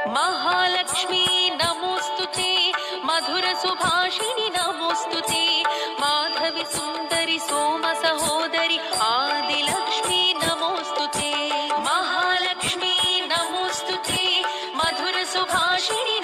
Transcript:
महालक्ष्मी नमोस्तुते, मधुर सुभाषिणि नमोस्तुते, माधवी सुंदरी सोम सहोदरी आदिलक्ष्मी नमोस्तुते। महालक्ष्मी नमोस्तुते, मधुर सुभाषिणि